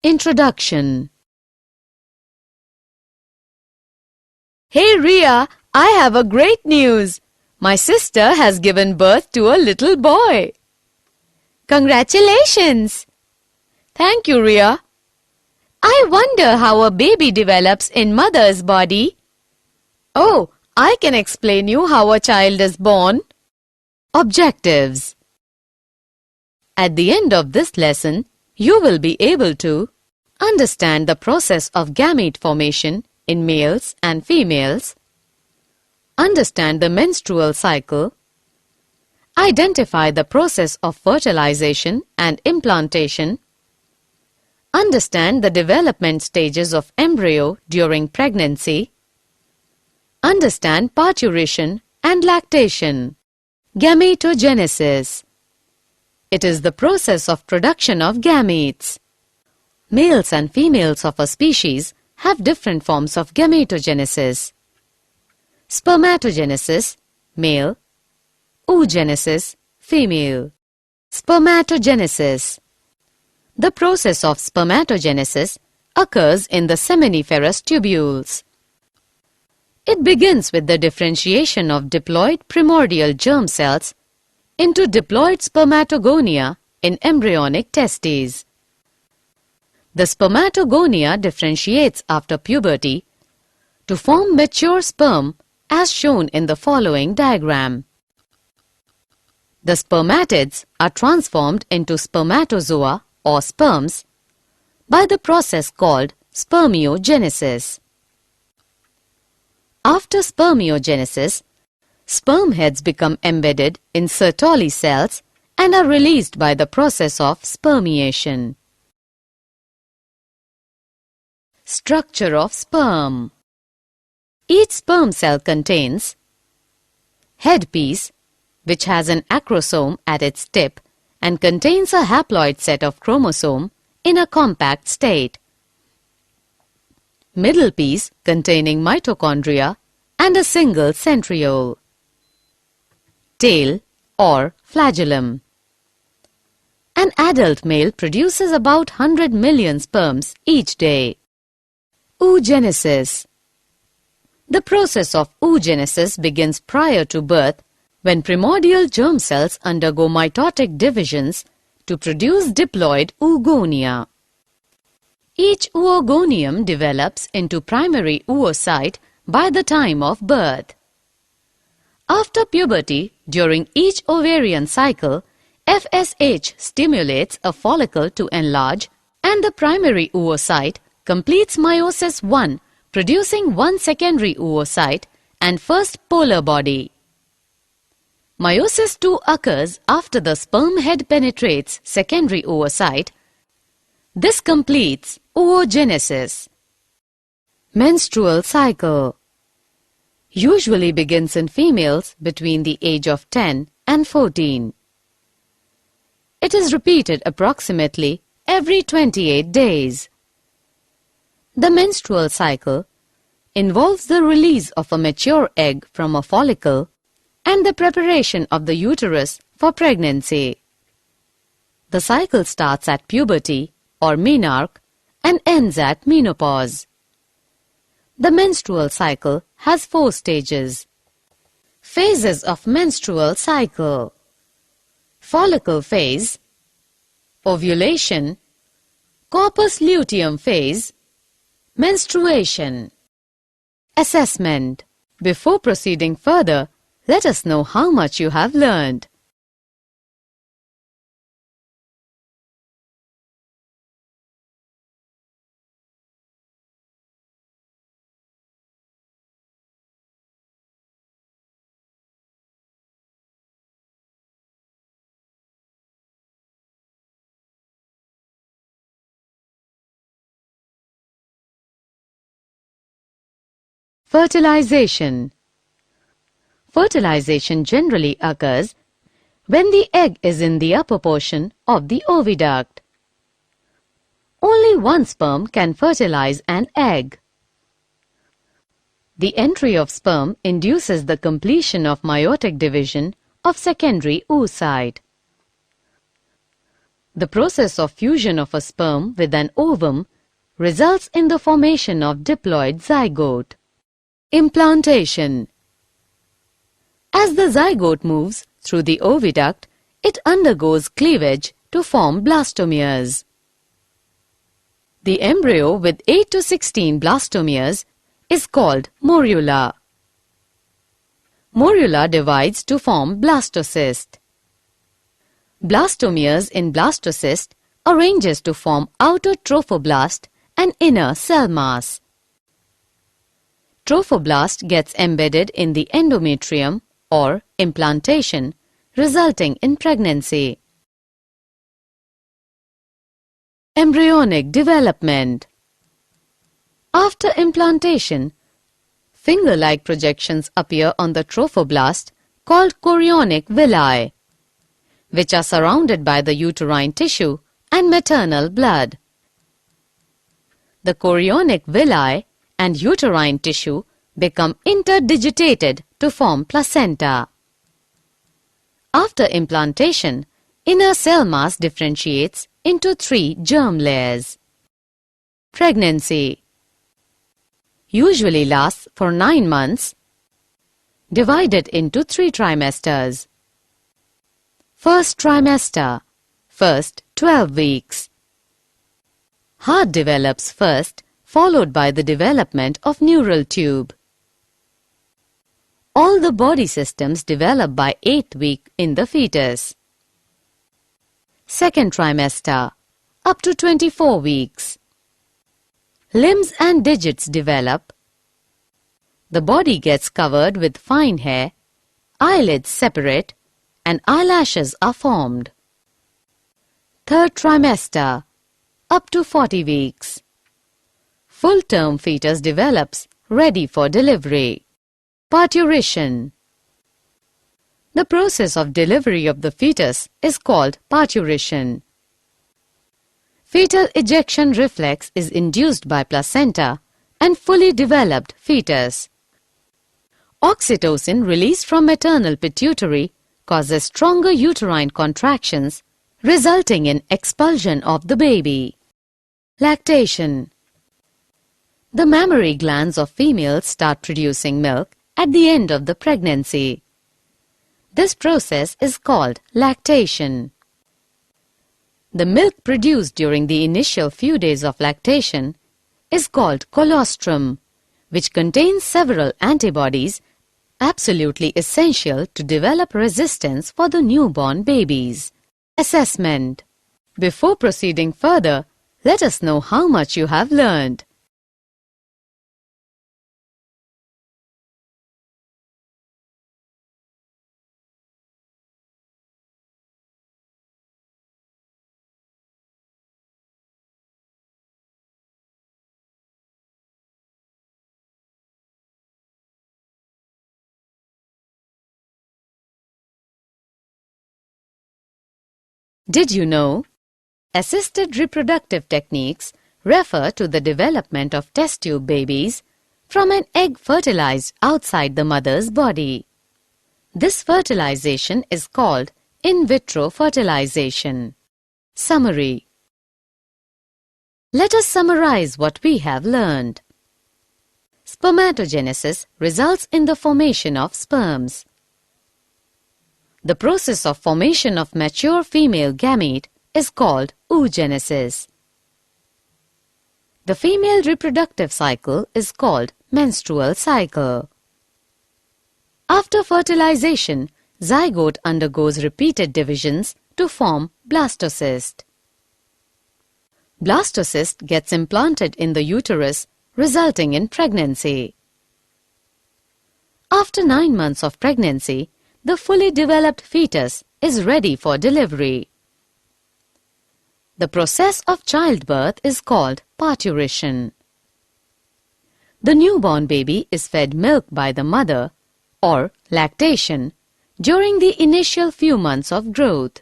Introduction. Hey Ria, I have a great news. My sister has given birth to a little boy. Congratulations! Thank you, Ria. I wonder how a baby develops in mother's body. Oh, I can explain you how a child is born. Objectives. At the end of this lesson, you will be able to understand the process of gamete formation in males and females, understand the menstrual cycle, identify the process of fertilization and implantation, understand the development stages of embryo during pregnancy, understand parturition and lactation. Gametogenesis. It is the process of production of gametes. Males and females of a species have different forms of gametogenesis. Spermatogenesis, male. Oogenesis, female. Spermatogenesis. The process of spermatogenesis occurs in the seminiferous tubules. It begins with the differentiation of diploid primordial germ cells into diploid spermatogonia in embryonic testes. The spermatogonia differentiates after puberty to form mature sperm as shown in the following diagram. The spermatids are transformed into spermatozoa or sperms by the process called spermiogenesis. After spermiogenesis, sperm heads become embedded in Sertoli cells and are released by the process of spermiation. Structure of sperm. Each sperm cell contains headpiece, which has an acrosome at its tip and contains a haploid set of chromosome in a compact state. Middle piece containing mitochondria and a single centriole. Tail or flagellum. An adult male produces about 100 million sperms each day. Oogenesis. The process of oogenesis begins prior to birth when primordial germ cells undergo mitotic divisions to produce diploid oogonia. Each oogonium develops into primary oocyte by the time of birth. After puberty, during each ovarian cycle, FSH stimulates a follicle to enlarge and the primary oocyte completes meiosis I, producing one secondary oocyte and first polar body. Meiosis II occurs after the sperm head penetrates secondary oocyte. This completes oogenesis. Menstrual cycle usually begins in females between the age of 10 and 14. It is repeated approximately every 28 days. The menstrual cycle involves the release of a mature egg from a follicle and the preparation of the uterus for pregnancy. The cycle starts at puberty or menarche and ends at menopause. The menstrual cycle has 4 stages. Phases of menstrual cycle: follicle phase, ovulation, corpus luteum phase, menstruation. Assessment. Before proceeding further, let us know how much you have learned. Fertilization. Fertilization generally occurs when the egg is in the upper portion of the oviduct. Only one sperm can fertilize an egg. The entry of sperm induces the completion of meiotic division of secondary oocyte. The process of fusion of a sperm with an ovum results in the formation of diploid zygote. Implantation. As the zygote moves through the oviduct, it undergoes cleavage to form blastomeres. The embryo with 8 to 16 blastomeres is called morula. Morula divides to form blastocyst. Blastomeres in blastocyst arranges to form outer trophoblast and inner cell mass. Trophoblast gets embedded in the endometrium or implantation, resulting in pregnancy. Embryonic development. After implantation, finger-like projections appear on the trophoblast called chorionic villi, which are surrounded by the uterine tissue and maternal blood. The chorionic villi and uterine tissue become interdigitated to form placenta. After implantation, inner cell mass differentiates into 3 germ layers. Pregnancy usually lasts for 9 months, divided into 3 trimesters. First trimester, first 12 weeks. Heart develops first, followed by the development of neural tube. All the body systems develop by 8th week in the fetus. Second trimester, up to 24 weeks. Limbs and digits develop. The body gets covered with fine hair, eyelids separate, and eyelashes are formed. Third trimester, up to 40 weeks. Full-term fetus develops, ready for delivery. Parturition. The process of delivery of the fetus is called parturition. Fetal ejection reflex is induced by placenta and fully developed fetus. Oxytocin released from maternal pituitary causes stronger uterine contractions, resulting in expulsion of the baby. Lactation. The mammary glands of females start producing milk at the end of the pregnancy. This process is called lactation. The milk produced during the initial few days of lactation is called colostrum, which contains several antibodies absolutely essential to develop resistance for the newborn babies. Assessment. Before proceeding further, let us know how much you have learned. Did you know? Assisted reproductive techniques refer to the development of test tube babies from an egg fertilized outside the mother's body. This fertilization is called in vitro fertilization. Summary. Let us summarize what we have learned. Spermatogenesis results in the formation of sperms. The process of formation of mature female gamete is called oogenesis. The female reproductive cycle is called menstrual cycle. After fertilization, zygote undergoes repeated divisions to form blastocyst. Blastocyst gets implanted in the uterus, resulting in pregnancy. After 9 months of pregnancy, the fully developed fetus is ready for delivery. The process of childbirth is called parturition. The newborn baby is fed milk by the mother, or lactation, during the initial few months of growth.